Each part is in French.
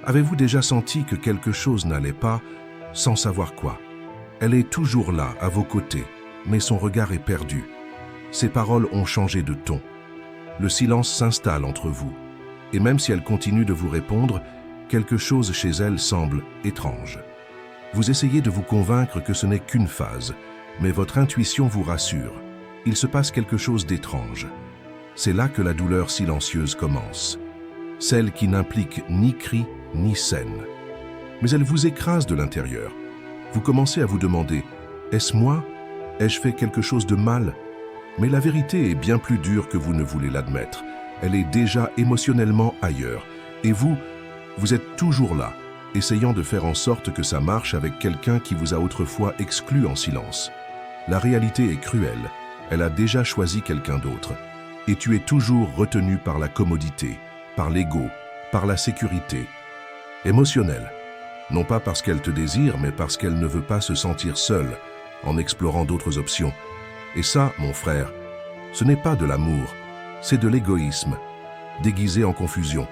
Avez-vous déjà senti que quelque chose n'allait pas, sans savoir quoi? Elle est toujours là, à vos côtés, mais son regard est perdu. Ses paroles ont changé de ton. Le silence s'installe entre vous. Et même si elle continue de vous répondre, quelque chose chez elle semble étrange. Vous essayez de vous convaincre que ce n'est qu'une phase, mais votre intuition vous rassure. Il se passe quelque chose d'étrange. C'est là que la douleur silencieuse commence. Celle qui n'implique ni cri ni scène. Mais elle vous écrase de l'intérieur. Vous commencez à vous demander, est-ce moi? Ai-je fait quelque chose de mal? Mais la vérité est bien plus dure que vous ne voulez l'admettre. Elle est déjà émotionnellement ailleurs. Et vous êtes toujours là, essayant de faire en sorte que ça marche avec quelqu'un qui vous a autrefois exclu en silence. La réalité est cruelle. Elle a déjà choisi quelqu'un d'autre. Et tu es toujours retenu par la commodité, par l'ego, par la sécurité. Émotionnelle. Non pas parce qu'elle te désire, mais parce qu'elle ne veut pas se sentir seule, en explorant d'autres options. Et ça, mon frère, ce n'est pas de l'amour, c'est de l'égoïsme, déguisé en confusion.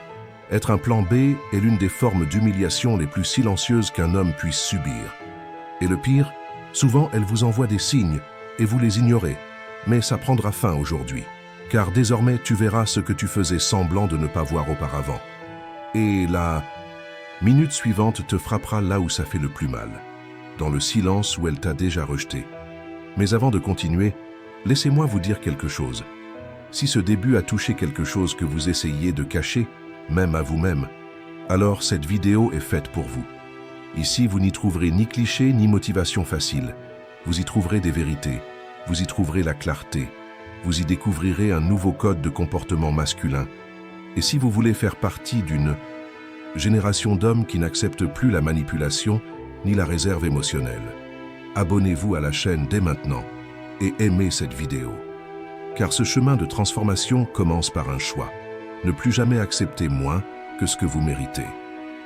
Être un plan B est l'une des formes d'humiliation les plus silencieuses qu'un homme puisse subir. Et le pire, souvent elle vous envoie des signes, et vous les ignorez. Mais ça prendra fin aujourd'hui, car désormais tu verras ce que tu faisais semblant de ne pas voir auparavant. Et la minute suivante te frappera là où ça fait le plus mal, dans le silence où elle t'a déjà rejeté. Mais avant de continuer, laissez-moi vous dire quelque chose. Si ce début a touché quelque chose que vous essayez de cacher, même à vous-même, alors cette vidéo est faite pour vous. Ici, vous n'y trouverez ni clichés ni motivation facile. Vous y trouverez des vérités, vous y trouverez la clarté, vous y découvrirez un nouveau code de comportement masculin. Et si vous voulez faire partie d'une génération d'hommes qui n'acceptent plus la manipulation ni la réserve émotionnelle, abonnez-vous à la chaîne dès maintenant et aimez cette vidéo. Car ce chemin de transformation commence par un choix. Ne plus jamais accepter moins que ce que vous méritez.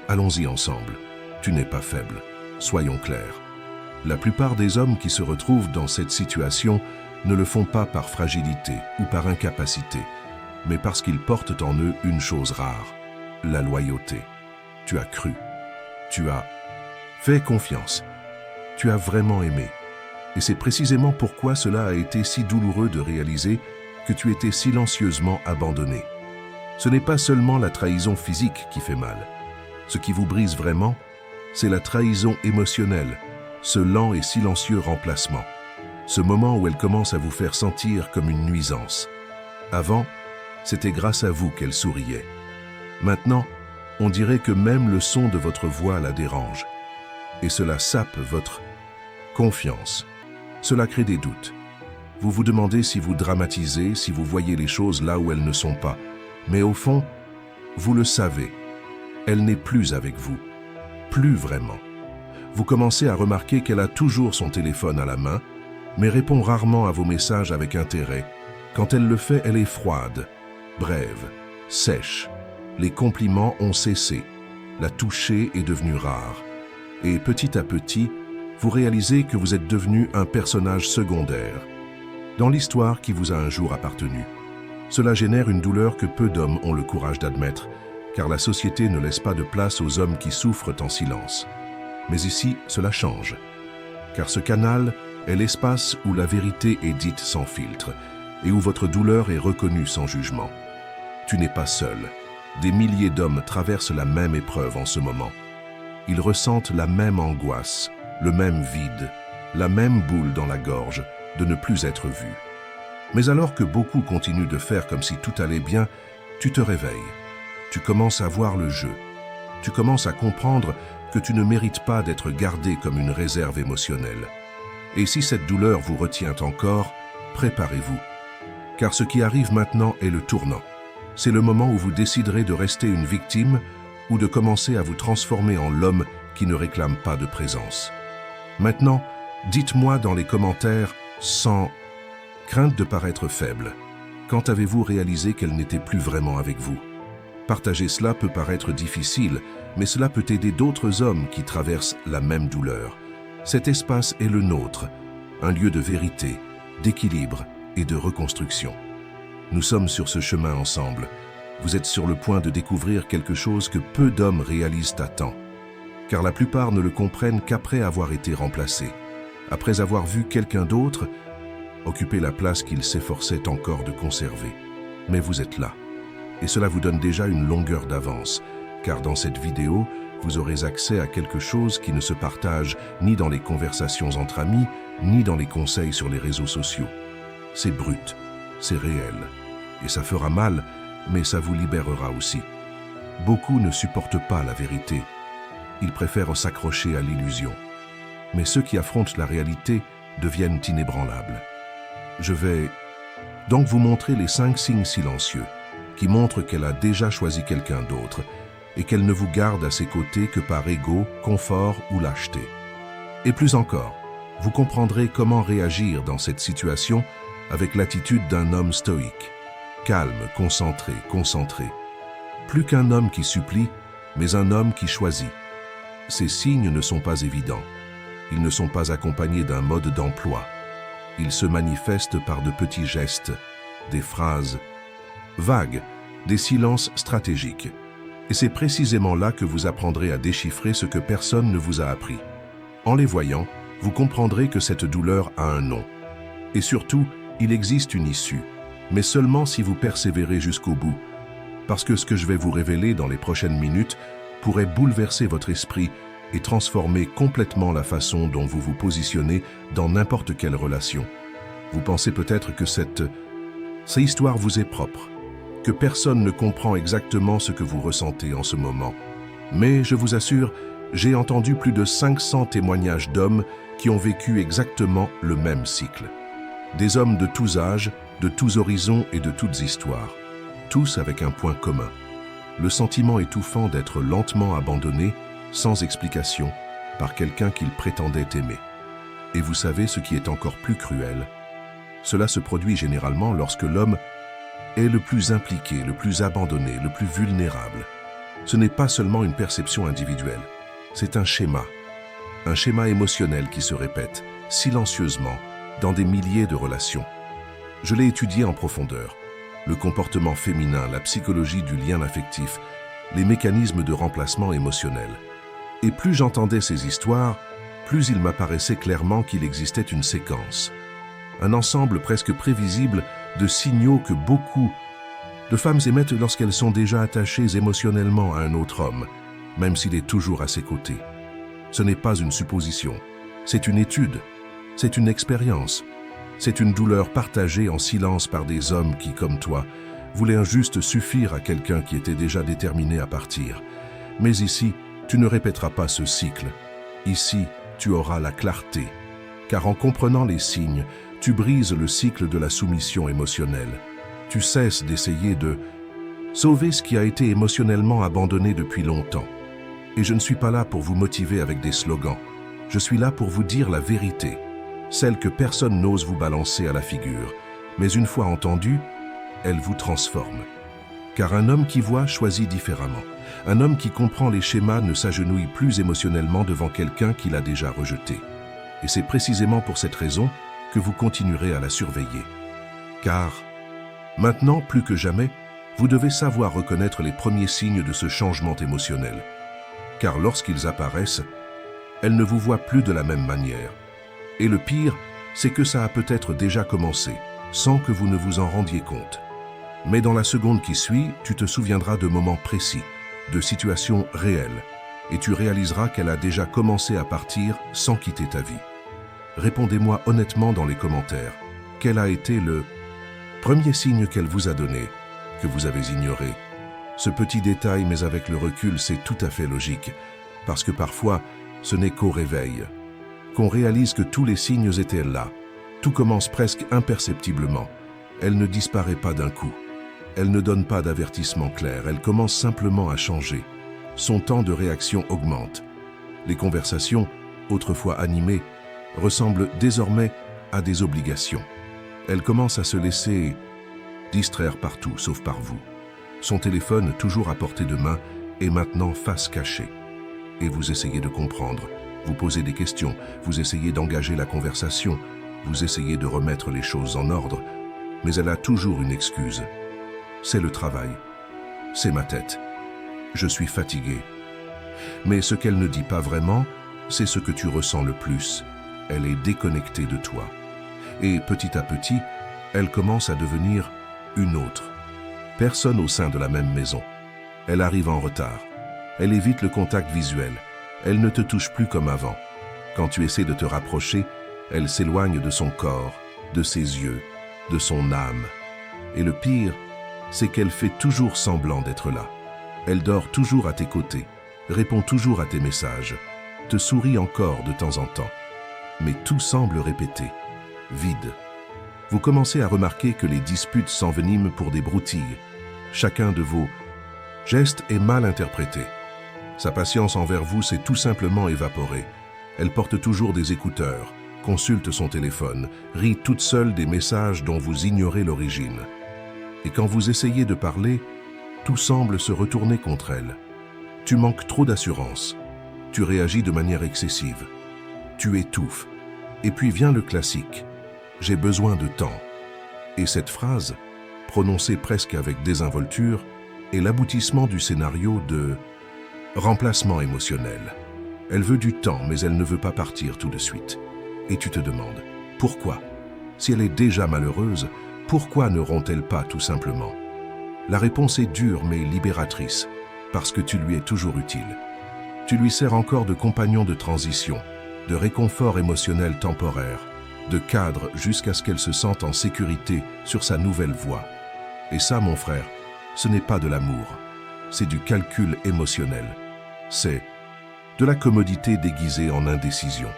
Allons-y ensemble. Tu n'es pas faible. Soyons clairs. La plupart des hommes qui se retrouvent dans cette situation ne le font pas par fragilité ou par incapacité, mais parce qu'ils portent en eux une chose rare, la loyauté. Tu as cru. Tu as fait confiance. Tu as vraiment aimé. Et c'est précisément pourquoi cela a été si douloureux de réaliser que tu étais silencieusement abandonné. Ce n'est pas seulement la trahison physique qui fait mal. Ce qui vous brise vraiment, c'est la trahison émotionnelle, ce lent et silencieux remplacement. Ce moment où elle commence à vous faire sentir comme une nuisance. Avant, c'était grâce à vous qu'elle souriait. Maintenant, on dirait que même le son de votre voix la dérange. Et cela sape votre confiance. Cela crée des doutes. Vous vous demandez si vous dramatisez, si vous voyez les choses là où elles ne sont pas. Mais au fond, vous le savez, elle n'est plus avec vous. Plus vraiment. Vous commencez à remarquer qu'elle a toujours son téléphone à la main, mais répond rarement à vos messages avec intérêt. Quand elle le fait, elle est froide, brève, sèche. Les compliments ont cessé. La toucher est devenue rare. Et petit à petit, vous réalisez que vous êtes devenu un personnage secondaire dans l'histoire qui vous a un jour appartenu. Cela génère une douleur que peu d'hommes ont le courage d'admettre, car la société ne laisse pas de place aux hommes qui souffrent en silence. Mais ici, cela change, car ce canal est l'espace où la vérité est dite sans filtre et où votre douleur est reconnue sans jugement. Tu n'es pas seul. Des milliers d'hommes traversent la même épreuve en ce moment. Ils ressentent la même angoisse, le même vide, la même boule dans la gorge de ne plus être vus. Mais alors que beaucoup continuent de faire comme si tout allait bien, tu te réveilles. Tu commences à voir le jeu. Tu commences à comprendre que tu ne mérites pas d'être gardé comme une réserve émotionnelle. Et si cette douleur vous retient encore, préparez-vous. Car ce qui arrive maintenant est le tournant. C'est le moment où vous déciderez de rester une victime ou de commencer à vous transformer en l'homme qui ne réclame pas de présence. Maintenant, dites-moi dans les commentaires, sans crainte de paraître faible, quand avez-vous réalisé qu'elle n'était plus vraiment avec vous? Partager cela peut paraître difficile, mais cela peut aider d'autres hommes qui traversent la même douleur. Cet espace est le nôtre, un lieu de vérité, d'équilibre et de reconstruction. Nous sommes sur ce chemin ensemble, Vous êtes sur le point de découvrir quelque chose que peu d'hommes réalisent à temps. Car la plupart ne le comprennent qu'après avoir été remplacés, après avoir vu quelqu'un d'autre occuper la place qu'ils s'efforçaient encore de conserver. Mais vous êtes là. Et cela vous donne déjà une longueur d'avance, car dans cette vidéo, vous aurez accès à quelque chose qui ne se partage ni dans les conversations entre amis, ni dans les conseils sur les réseaux sociaux. C'est brut, c'est réel, et ça fera mal, mais ça vous libérera aussi. Beaucoup ne supportent pas la vérité. Ils préfèrent s'accrocher à l'illusion. Mais ceux qui affrontent la réalité deviennent inébranlables. Je vais donc vous montrer les 5 signes silencieux qui montrent qu'elle a déjà choisi quelqu'un d'autre et qu'elle ne vous garde à ses côtés que par ego, confort ou lâcheté. Et plus encore, vous comprendrez comment réagir dans cette situation avec l'attitude d'un homme stoïque, calme, concentré. Plus qu'un homme qui supplie, mais un homme qui choisit. Ces signes ne sont pas évidents. Ils ne sont pas accompagnés d'un mode d'emploi. Ils se manifestent par de petits gestes, des phrases vagues, des silences stratégiques. Et c'est précisément là que vous apprendrez à déchiffrer ce que personne ne vous a appris. En les voyant, vous comprendrez que cette douleur a un nom. Et surtout, il existe une issue, mais seulement si vous persévérez jusqu'au bout. Parce que ce que je vais vous révéler dans les prochaines minutes pourrait bouleverser votre esprit et transformer complètement la façon dont vous vous positionnez dans n'importe quelle relation. Vous pensez peut-être que cette histoire vous est propre, que personne ne comprend exactement ce que vous ressentez en ce moment. Mais je vous assure, j'ai entendu plus de 500 témoignages d'hommes qui ont vécu exactement le même cycle. Des hommes de tous âges, de tous horizons et de toutes histoires. Tous avec un point commun. Le sentiment étouffant d'être lentement abandonné, sans explication, par quelqu'un qu'ils prétendaient aimer. Et vous savez ce qui est encore plus cruel? Cela se produit généralement lorsque l'homme est le plus impliqué, le plus abandonné, le plus vulnérable. Ce n'est pas seulement une perception individuelle, c'est un schéma émotionnel qui se répète, silencieusement, dans des milliers de relations. Je l'ai étudié en profondeur. Le comportement féminin, la psychologie du lien affectif, les mécanismes de remplacement émotionnel. Et plus j'entendais ces histoires, plus il m'apparaissait clairement qu'il existait une séquence. Un ensemble presque prévisible de signaux que beaucoup de femmes émettent lorsqu'elles sont déjà attachées émotionnellement à un autre homme, même s'il est toujours à ses côtés. Ce n'est pas une supposition, c'est une étude, c'est une expérience, c'est une douleur partagée en silence par des hommes qui, comme toi, voulaient juste suffire à quelqu'un qui était déjà déterminé à partir. Mais ici, tu ne répéteras pas ce cycle. Ici, tu auras la clarté, car en comprenant les signes, tu brises le cycle de la soumission émotionnelle. Tu cesses d'essayer de sauver ce qui a été émotionnellement abandonné depuis longtemps. Et je ne suis pas là pour vous motiver avec des slogans. Je suis là pour vous dire la vérité, celle que personne n'ose vous balancer à la figure. Mais une fois entendue, elle vous transforme. Car un homme qui voit choisit différemment. Un homme qui comprend les schémas ne s'agenouille plus émotionnellement devant quelqu'un qu'il a déjà rejeté. Et c'est précisément pour cette raison que vous continuerez à la surveiller. Car, maintenant plus que jamais, vous devez savoir reconnaître les premiers signes de ce changement émotionnel. Car lorsqu'ils apparaissent, elle ne vous voit plus de la même manière. Et le pire, c'est que ça a peut-être déjà commencé, sans que vous ne vous en rendiez compte. Mais dans la seconde qui suit, tu te souviendras de moments précis, de situations réelles, et tu réaliseras qu'elle a déjà commencé à partir sans quitter ta vie. Répondez-moi honnêtement dans les commentaires. Quel a été le premier signe qu'elle vous a donné, que vous avez ignoré? Ce petit détail, mais avec le recul, c'est tout à fait logique, parce que parfois, ce n'est qu'au réveil qu'on réalise que tous les signes étaient là. Tout commence presque imperceptiblement. Elle ne disparaît pas d'un coup. Elle ne donne pas d'avertissement clair. Elle commence simplement à changer. Son temps de réaction augmente. Les conversations, autrefois animées, ressemblent désormais à des obligations. Elle commence à se laisser distraire partout, sauf par vous. Son téléphone, toujours à portée de main, est maintenant face cachée. Et vous essayez de comprendre. Vous posez des questions, vous essayez d'engager la conversation, vous essayez de remettre les choses en ordre, mais elle a toujours une excuse. C'est le travail. c'est ma tête. Je suis fatigué. Mais ce qu'elle ne dit pas vraiment, c'est ce que tu ressens le plus. Elle est déconnectée de toi. Et petit à petit, elle commence à devenir une autre. Personne au sein de la même maison. Elle arrive en retard. Elle évite le contact visuel. Elle ne te touche plus comme avant. Quand tu essaies de te rapprocher, elle s'éloigne de son corps, de ses yeux, de son âme. Et le pire, c'est qu'elle fait toujours semblant d'être là. Elle dort toujours à tes côtés, répond toujours à tes messages, te sourit encore de temps en temps. Mais tout semble répété, vide. Vous commencez à remarquer que les disputes s'enveniment pour des broutilles. Chacun de vos gestes est mal interprété. Sa patience envers vous s'est tout simplement évaporée. Elle porte toujours des écouteurs, consulte son téléphone, rit toute seule des messages dont vous ignorez l'origine. Et quand vous essayez de parler, tout semble se retourner contre elle. Tu manques trop d'assurance. Tu réagis de manière excessive. Tu étouffes. Et puis vient le classique. J'ai besoin de temps. Et cette phrase, prononcée presque avec désinvolture, est l'aboutissement du scénario de remplacement émotionnel. Elle veut du temps, mais elle ne veut pas partir tout de suite. Et tu te demandes, pourquoi? Si elle est déjà malheureuse, pourquoi ne rompt-elle pas tout simplement? La réponse est dure mais libératrice, parce que tu lui es toujours utile. Tu lui sers encore de compagnon de transition, de réconfort émotionnel temporaire, de cadre jusqu'à ce qu'elle se sente en sécurité sur sa nouvelle voie. Et ça, mon frère, ce n'est pas de l'amour, c'est du calcul émotionnel. C'est de la commodité déguisée en indécision.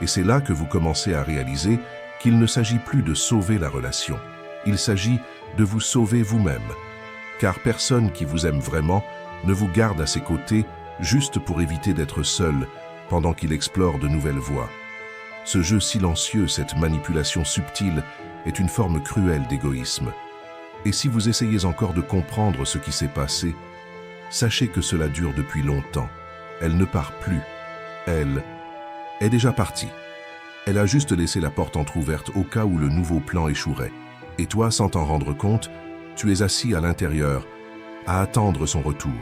Et c'est là que vous commencez à réaliser qu'il ne s'agit plus de sauver la relation. Il s'agit de vous sauver vous-même. Car personne qui vous aime vraiment ne vous garde à ses côtés juste pour éviter d'être seul pendant qu'il explore de nouvelles voies. Ce jeu silencieux, cette manipulation subtile, est une forme cruelle d'égoïsme. Et si vous essayez encore de comprendre ce qui s'est passé, sachez que cela dure depuis longtemps. Elle ne part plus. Elle est déjà partie. Elle a juste laissé la porte entrouverte au cas où le nouveau plan échouerait. Et toi, sans t'en rendre compte, tu es assis à l'intérieur, à attendre son retour.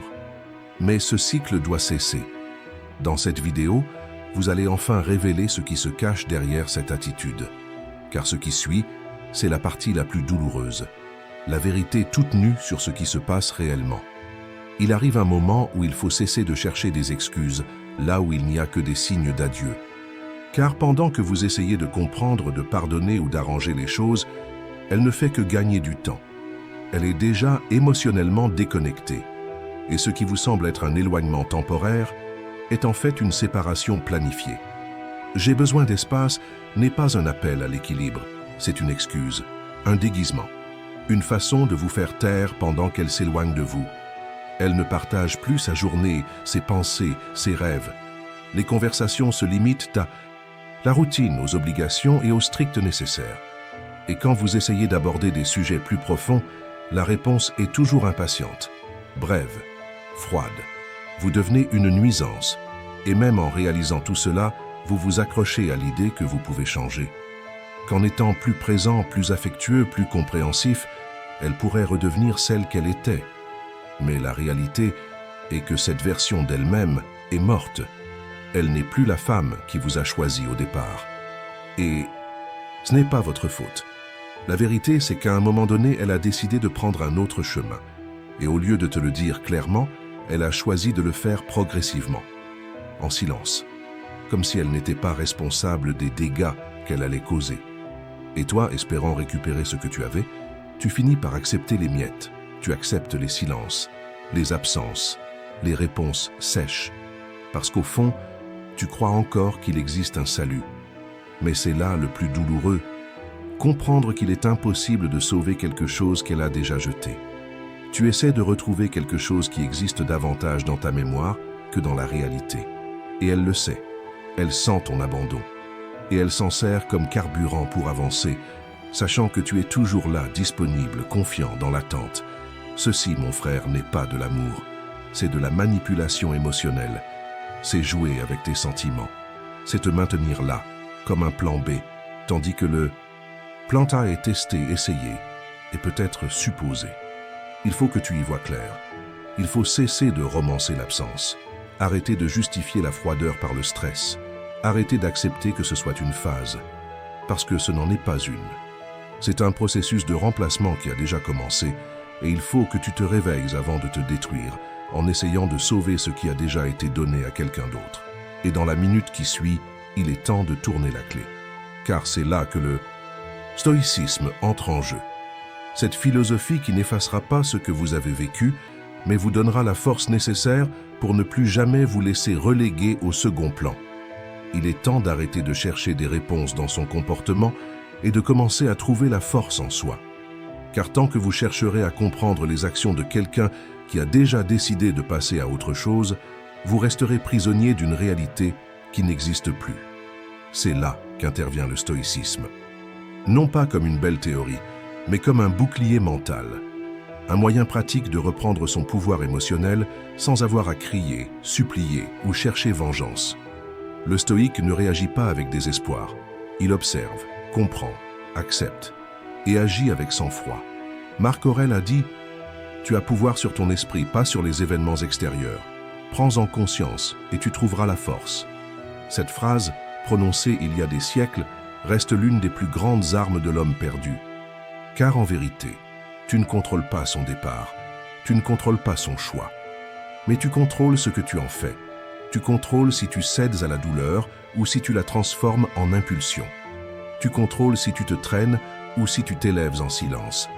Mais ce cycle doit cesser. Dans cette vidéo, vous allez enfin révéler ce qui se cache derrière cette attitude. Car ce qui suit, c'est la partie la plus douloureuse. La vérité toute nue sur ce qui se passe réellement. Il arrive un moment où il faut cesser de chercher des excuses, là où il n'y a que des signes d'adieu. Car pendant que vous essayez de comprendre, de pardonner ou d'arranger les choses, elle ne fait que gagner du temps. Elle est déjà émotionnellement déconnectée. Et ce qui vous semble être un éloignement temporaire est en fait une séparation planifiée. J'ai besoin d'espace n'est pas un appel à l'équilibre, c'est une excuse, un déguisement, une façon de vous faire taire pendant qu'elle s'éloigne de vous. Elle ne partage plus sa journée, ses pensées, ses rêves. Les conversations se limitent à la routine, aux obligations et au strict nécessaire. Et quand vous essayez d'aborder des sujets plus profonds, la réponse est toujours impatiente, brève, froide. Vous devenez une nuisance. Et même en réalisant tout cela, vous vous accrochez à l'idée que vous pouvez changer. Qu'en étant plus présent, plus affectueux, plus compréhensif, elle pourrait redevenir celle qu'elle était. Mais la réalité est que cette version d'elle-même est morte. Elle n'est plus la femme qui vous a choisi au départ. Et ce n'est pas votre faute. La vérité, c'est qu'à un moment donné, elle a décidé de prendre un autre chemin. Et au lieu de te le dire clairement, elle a choisi de le faire progressivement, en silence, comme si elle n'était pas responsable des dégâts qu'elle allait causer. Et toi, espérant récupérer ce que tu avais, tu finis par accepter les miettes. Tu acceptes les silences, les absences, les réponses sèches. Parce qu'au fond, tu crois encore qu'il existe un salut. Mais c'est là le plus douloureux. Comprendre qu'il est impossible de sauver quelque chose qu'elle a déjà jeté. Tu essaies de retrouver quelque chose qui existe davantage dans ta mémoire que dans la réalité. Et elle le sait. Elle sent ton abandon. Et elle s'en sert comme carburant pour avancer, sachant que tu es toujours là, disponible, confiant, dans l'attente. Ceci, mon frère, n'est pas de l'amour. C'est de la manipulation émotionnelle. C'est jouer avec tes sentiments. C'est te maintenir là, comme un plan B, tandis que le plan A est testé, essayé, et peut-être supposé. Il faut que tu y vois clair. Il faut cesser de romancer l'absence. Arrêter de justifier la froideur par le stress. Arrêter d'accepter que ce soit une phase. Parce que ce n'en est pas une. C'est un processus de remplacement qui a déjà commencé et il faut que tu te réveilles avant de te détruire en essayant de sauver ce qui a déjà été donné à quelqu'un d'autre. Et dans la minute qui suit, il est temps de tourner la clé. Car c'est là que le stoïcisme entre en jeu. Cette philosophie qui n'effacera pas ce que vous avez vécu, mais vous donnera la force nécessaire pour ne plus jamais vous laisser reléguer au second plan. Il est temps d'arrêter de chercher des réponses dans son comportement et de commencer à trouver la force en soi. Car tant que vous chercherez à comprendre les actions de quelqu'un qui a déjà décidé de passer à autre chose, vous resterez prisonnier d'une réalité qui n'existe plus. C'est là qu'intervient le stoïcisme. Non pas comme une belle théorie, mais comme un bouclier mental. Un moyen pratique de reprendre son pouvoir émotionnel sans avoir à crier, supplier ou chercher vengeance. Le stoïque ne réagit pas avec désespoir. Il observe, comprend, accepte et agit avec sang-froid. Marc Aurèle a dit « Tu as pouvoir sur ton esprit, pas sur les événements extérieurs. Prends-en conscience et tu trouveras la force. » Cette phrase, prononcée il y a des siècles, reste l'une des plus grandes armes de l'homme perdu. Car en vérité, tu ne contrôles pas son départ, tu ne contrôles pas son choix. Mais tu contrôles ce que tu en fais. Tu contrôles si tu cèdes à la douleur ou si tu la transformes en impulsion. Tu contrôles si tu te traînes ou si tu t'élèves en silence.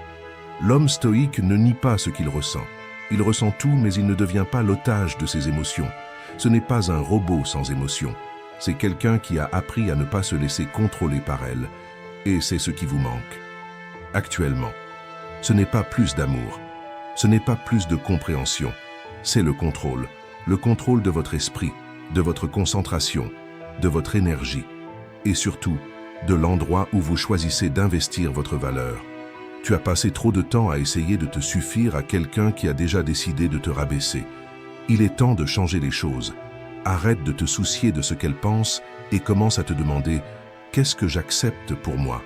L'homme stoïque ne nie pas ce qu'il ressent. Il ressent tout, mais il ne devient pas l'otage de ses émotions. Ce n'est pas un robot sans émotion. C'est quelqu'un qui a appris à ne pas se laisser contrôler par elle. Et c'est ce qui vous manque. Actuellement, ce n'est pas plus d'amour. Ce n'est pas plus de compréhension. C'est le contrôle de votre esprit, de votre concentration, de votre énergie et surtout de l'endroit où vous choisissez d'investir votre valeur. Tu as passé trop de temps à essayer de te suffire à quelqu'un qui a déjà décidé de te rabaisser. Il est temps de changer les choses. Arrête de te soucier de ce qu'elle pense et commence à te demander « Qu'est-ce que j'accepte pour moi ?»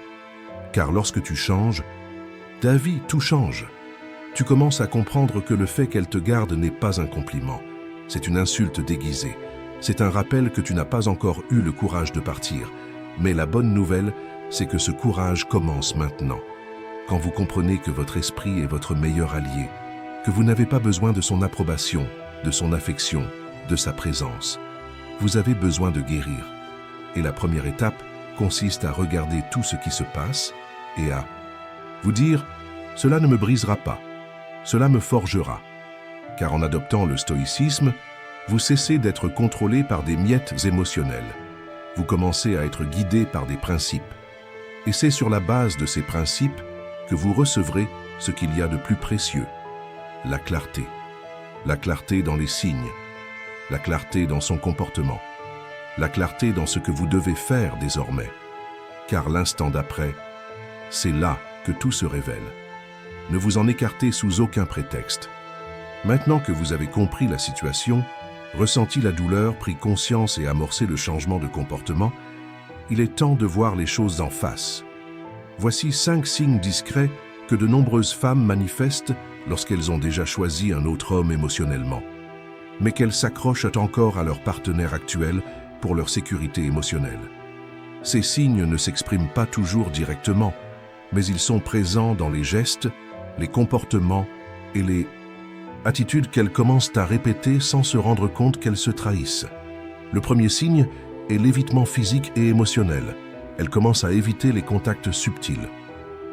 Car lorsque tu changes, ta vie, tout change. Tu commences à comprendre que le fait qu'elle te garde n'est pas un compliment. C'est une insulte déguisée. C'est un rappel que tu n'as pas encore eu le courage de partir. Mais la bonne nouvelle, c'est que ce courage commence maintenant. Quand vous comprenez que votre esprit est votre meilleur allié, que vous n'avez pas besoin de son approbation, de son affection, de sa présence. Vous avez besoin de guérir. Et la première étape consiste à regarder tout ce qui se passe et à vous dire « Cela ne me brisera pas, cela me forgera ». Car en adoptant le stoïcisme, vous cessez d'être contrôlé par des miettes émotionnelles. Vous commencez à être guidé par des principes. Et c'est sur la base de ces principes que vous recevrez ce qu'il y a de plus précieux, la clarté. La clarté dans les signes, la clarté dans son comportement, la clarté dans ce que vous devez faire désormais. Car l'instant d'après, c'est là que tout se révèle. Ne vous en écartez sous aucun prétexte. Maintenant que vous avez compris la situation, ressenti la douleur, pris conscience et amorcé le changement de comportement, il est temps de voir les choses en face. Voici 5 signes discrets que de nombreuses femmes manifestent lorsqu'elles ont déjà choisi un autre homme émotionnellement, mais qu'elles s'accrochent encore à leur partenaire actuel pour leur sécurité émotionnelle. Ces signes ne s'expriment pas toujours directement, mais ils sont présents dans les gestes, les comportements et les attitudes qu'elles commencent à répéter sans se rendre compte qu'elles se trahissent. Le premier signe est l'évitement physique et émotionnel. Elles commencent à éviter les contacts subtils.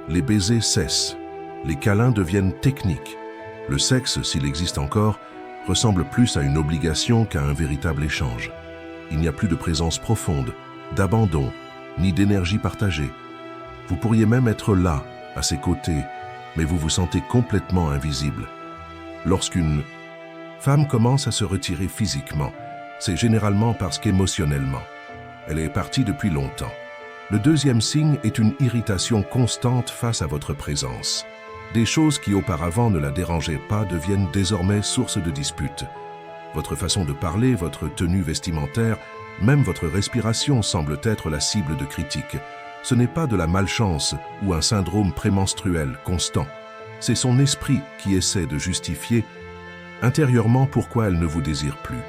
Les baisers cessent. Les câlins deviennent techniques. Le sexe, s'il existe encore, ressemble plus à une obligation qu'à un véritable échange. Il n'y a plus de présence profonde, d'abandon, ni d'énergie partagée. Vous pourriez même être là, à ses côtés, mais vous vous sentez complètement invisible. Lorsqu'une femme commence à se retirer physiquement, c'est généralement parce qu'émotionnellement, elle est partie depuis longtemps. Le deuxième signe est une irritation constante face à votre présence. Des choses qui auparavant ne la dérangeaient pas deviennent désormais source de disputes. Votre façon de parler, votre tenue vestimentaire, même votre respiration semblent être la cible de critiques. Ce n'est pas de la malchance ou un syndrome prémenstruel constant. C'est son esprit qui essaie de justifier Intérieurement, pourquoi elle ne vous désire plus?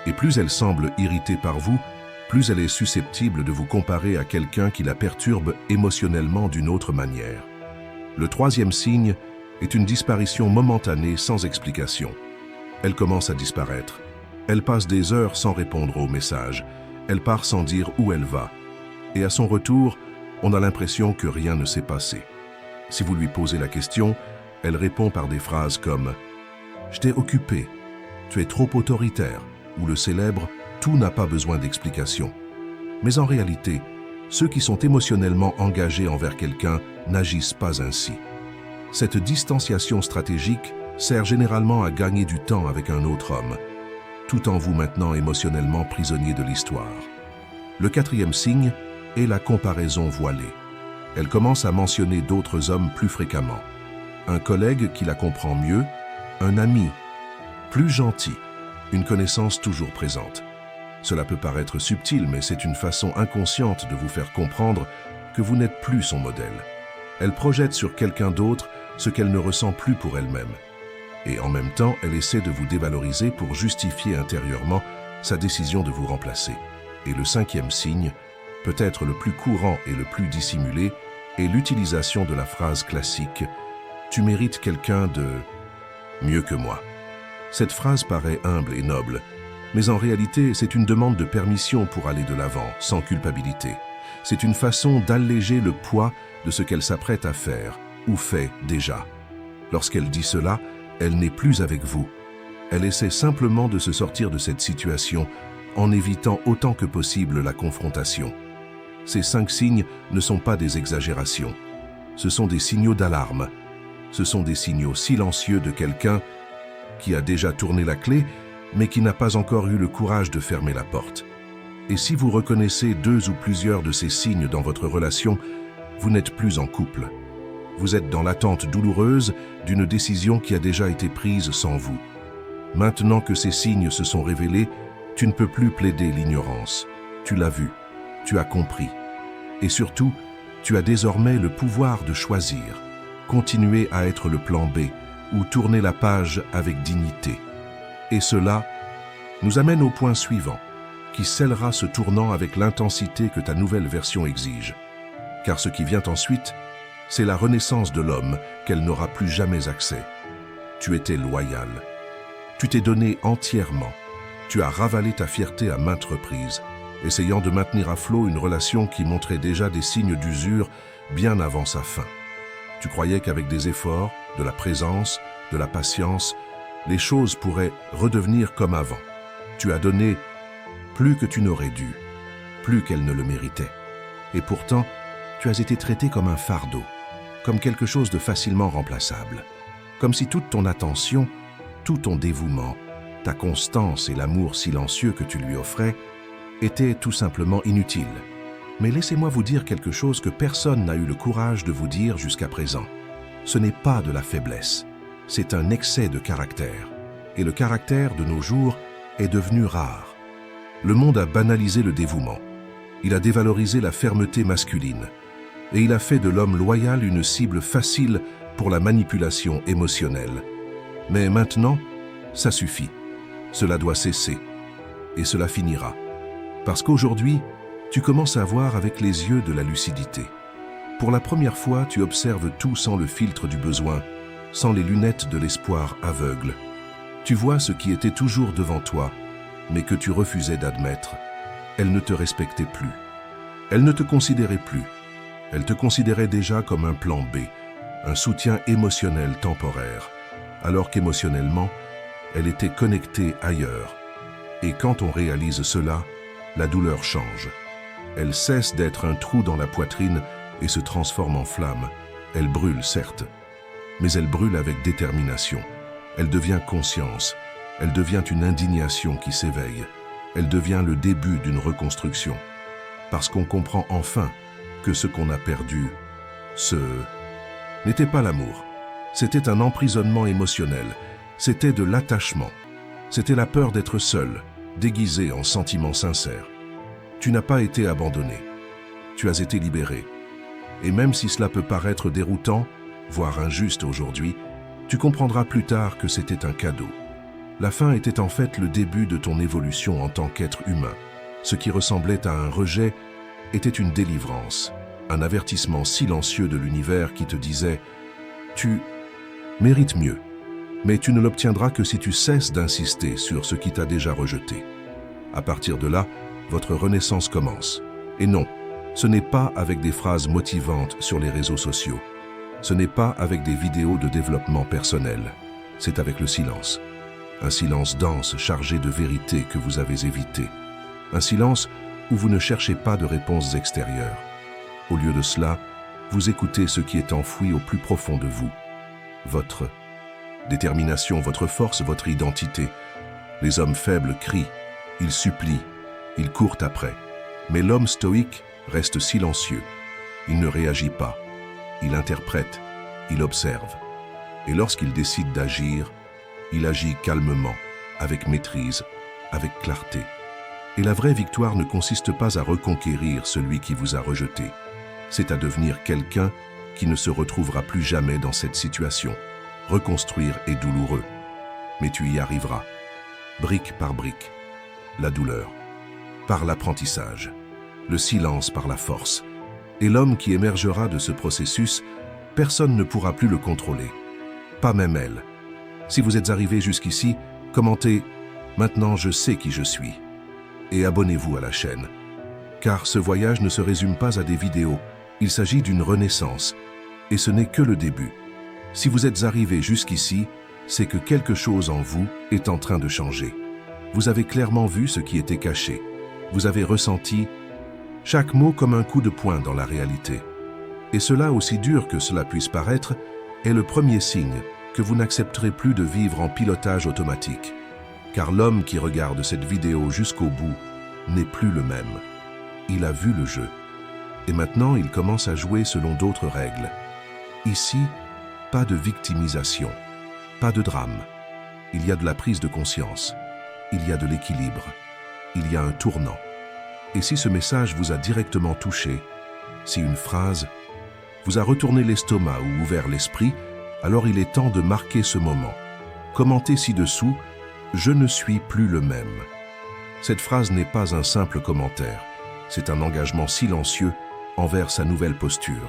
Et plus elle semble irritée par vous, plus elle est susceptible de vous comparer à quelqu'un qui la perturbe émotionnellement d'une autre manière. Le troisième signe est une disparition momentanée sans explication. Elle commence à disparaître. Elle passe des heures sans répondre aux messages. Elle part sans dire où elle va. Et à son retour, on a l'impression que rien ne s'est passé. Si vous lui posez la question, elle répond par des phrases comme « Je t'ai occupé »,« Tu es trop autoritaire » ou le célèbre « Tout n'a pas besoin d'explication ». Mais en réalité, ceux qui sont émotionnellement engagés envers quelqu'un n'agissent pas ainsi. Cette distanciation stratégique sert généralement à gagner du temps avec un autre homme, tout en vous maintenant émotionnellement prisonnier de l'histoire. Le quatrième signe est la comparaison voilée. Elle commence à mentionner d'autres hommes plus fréquemment. Un collègue qui la comprend mieux, un ami plus gentil, une connaissance toujours présente. Cela peut paraître subtil, mais c'est une façon inconsciente de vous faire comprendre que vous n'êtes plus son modèle. Elle projette sur quelqu'un d'autre ce qu'elle ne ressent plus pour elle-même. Et en même temps, elle essaie de vous dévaloriser pour justifier intérieurement sa décision de vous remplacer. Et le cinquième signe, peut-être le plus courant et le plus dissimulé, est l'utilisation de la phrase classique « Tu mérites quelqu'un de mieux que moi ». Cette phrase paraît humble et noble, mais en réalité, c'est une demande de permission pour aller de l'avant, sans culpabilité. C'est une façon d'alléger le poids de ce qu'elle s'apprête à faire, ou fait déjà. Lorsqu'elle dit cela, elle n'est plus avec vous. Elle essaie simplement de se sortir de cette situation en évitant autant que possible la confrontation. Ces 5 signes ne sont pas des exagérations. Ce sont des signaux d'alarme. Ce sont des signaux silencieux de quelqu'un qui a déjà tourné la clé, mais qui n'a pas encore eu le courage de fermer la porte. Et si vous reconnaissez 2 ou plusieurs de ces signes dans votre relation, vous n'êtes plus en couple. Vous êtes dans l'attente douloureuse d'une décision qui a déjà été prise sans vous. Maintenant que ces signes se sont révélés, tu ne peux plus plaider l'ignorance. Tu l'as vu, tu as compris. Et surtout, tu as désormais le pouvoir de choisir, continuer à être le plan B ou tourner la page avec dignité. Et cela nous amène au point suivant, qui scellera ce tournant avec l'intensité que ta nouvelle version exige. Car ce qui vient ensuite, c'est la renaissance de l'homme qu'elle n'aura plus jamais accès. Tu étais loyal. Tu t'es donné entièrement. Tu as ravalé ta fierté à maintes reprises, essayant de maintenir à flot une relation qui montrait déjà des signes d'usure bien avant sa fin. Tu croyais qu'avec des efforts, de la présence, de la patience, les choses pourraient redevenir comme avant. Tu as donné plus que tu n'aurais dû, plus qu'elle ne le méritait. Et pourtant, tu as été traité comme un fardeau, comme quelque chose de facilement remplaçable. Comme si toute ton attention, tout ton dévouement, ta constance et l'amour silencieux que tu lui offrais étaient tout simplement inutiles. Mais laissez-moi vous dire quelque chose que personne n'a eu le courage de vous dire jusqu'à présent. Ce n'est pas de la faiblesse, c'est un excès de caractère. Et le caractère, de nos jours, est devenu rare. Le monde a banalisé le dévouement. Il a dévalorisé la fermeté masculine. Et il a fait de l'homme loyal une cible facile pour la manipulation émotionnelle. Mais maintenant, ça suffit. Cela doit cesser. Et cela finira. Parce qu'aujourd'hui, tu commences à voir avec les yeux de la lucidité. Pour la première fois, tu observes tout sans le filtre du besoin, sans les lunettes de l'espoir aveugle. Tu vois ce qui était toujours devant toi, mais que tu refusais d'admettre. Elle ne te respectait plus. Elle ne te considérait plus. Elle te considérait déjà comme un plan B, un soutien émotionnel temporaire, alors qu'émotionnellement, elle était connectée ailleurs. Et quand on réalise cela, la douleur change. Elle cesse d'être un trou dans la poitrine et se transforme en flamme. Elle brûle, certes, mais elle brûle avec détermination. Elle devient conscience. Elle devient une indignation qui s'éveille. Elle devient le début d'une reconstruction. Parce qu'on comprend enfin que ce qu'on a perdu, n'était pas l'amour. C'était un emprisonnement émotionnel. C'était de l'attachement. C'était la peur d'être seul, déguisé en sentiments sincères. Tu n'as pas été abandonné. Tu as été libéré. Et même si cela peut paraître déroutant, voire injuste aujourd'hui, tu comprendras plus tard que c'était un cadeau. La fin était en fait le début de ton évolution en tant qu'être humain. Ce qui ressemblait à un rejet était une délivrance, un avertissement silencieux de l'univers qui te disait « Tu mérites mieux, mais tu ne l'obtiendras que si tu cesses d'insister sur ce qui t'a déjà rejeté. » À partir de là, votre renaissance commence. Et non, ce n'est pas avec des phrases motivantes sur les réseaux sociaux. Ce n'est pas avec des vidéos de développement personnel. C'est avec le silence. Un silence dense, chargé de vérité que vous avez évité. Un silence où vous ne cherchez pas de réponses extérieures. Au lieu de cela, vous écoutez ce qui est enfoui au plus profond de vous. Votre détermination, votre force, votre identité. Les hommes faibles crient, ils supplient, ils courent après. Mais l'homme stoïque reste silencieux. Il ne réagit pas. Il interprète, il observe. Et lorsqu'il décide d'agir, il agit calmement, avec maîtrise, avec clarté. Et la vraie victoire ne consiste pas à reconquérir celui qui vous a rejeté. C'est à devenir quelqu'un qui ne se retrouvera plus jamais dans cette situation. Reconstruire est douloureux, mais tu y arriveras, brique par brique. La douleur, par l'apprentissage, le silence par la force. Et l'homme qui émergera de ce processus, personne ne pourra plus le contrôler. Pas même elle. Si vous êtes arrivé jusqu'ici, commentez « Maintenant je sais qui je suis » et abonnez-vous à la chaîne. Car ce voyage ne se résume pas à des vidéos, il s'agit d'une renaissance. Et ce n'est que le début. Si vous êtes arrivé jusqu'ici, c'est que quelque chose en vous est en train de changer. Vous avez clairement vu ce qui était caché. Vous avez ressenti chaque mot comme un coup de poing dans la réalité. Et cela, aussi dur que cela puisse paraître, est le premier signe que vous n'accepterez plus de vivre en pilotage automatique. Car l'homme qui regarde cette vidéo jusqu'au bout n'est plus le même. Il a vu le jeu. Et maintenant, il commence à jouer selon d'autres règles. Ici, pas de victimisation, pas de drame. Il y a de la prise de conscience. Il y a de l'équilibre. Il y a un tournant. Et si ce message vous a directement touché, si une phrase vous a retourné l'estomac ou ouvert l'esprit, alors il est temps de marquer ce moment. Commentez ci-dessous « Je ne suis plus le même ». Cette phrase n'est pas un simple commentaire, c'est un engagement silencieux envers sa nouvelle posture,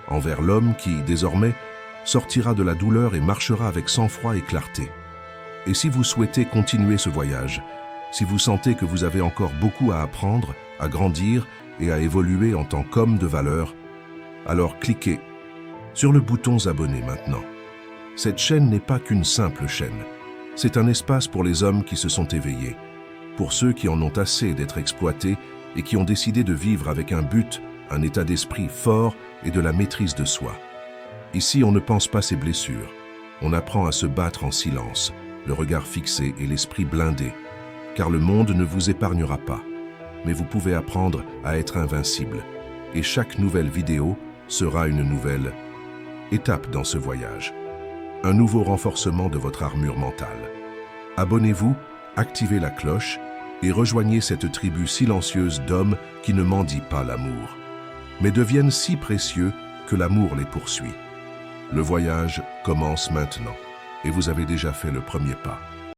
envers l'homme qui, désormais, sortira de la douleur et marchera avec sang-froid et clarté. Et si vous souhaitez continuer ce voyage, si vous sentez que vous avez encore beaucoup à apprendre, à grandir et à évoluer en tant qu'homme de valeur, alors cliquez sur le bouton s'abonner maintenant. Cette chaîne n'est pas qu'une simple chaîne. C'est un espace pour les hommes qui se sont éveillés, pour ceux qui en ont assez d'être exploités et qui ont décidé de vivre avec un but, un état d'esprit fort et de la maîtrise de soi. Ici, on ne pense pas ses blessures. On apprend à se battre en silence, le regard fixé et l'esprit blindé, car le monde ne vous épargnera pas. Mais vous pouvez apprendre à être invincible, et chaque nouvelle vidéo sera une nouvelle étape dans ce voyage. Un nouveau renforcement de votre armure mentale. Abonnez-vous, activez la cloche et rejoignez cette tribu silencieuse d'hommes qui ne mendient pas l'amour, mais deviennent si précieux que l'amour les poursuit. Le voyage commence maintenant et vous avez déjà fait le premier pas.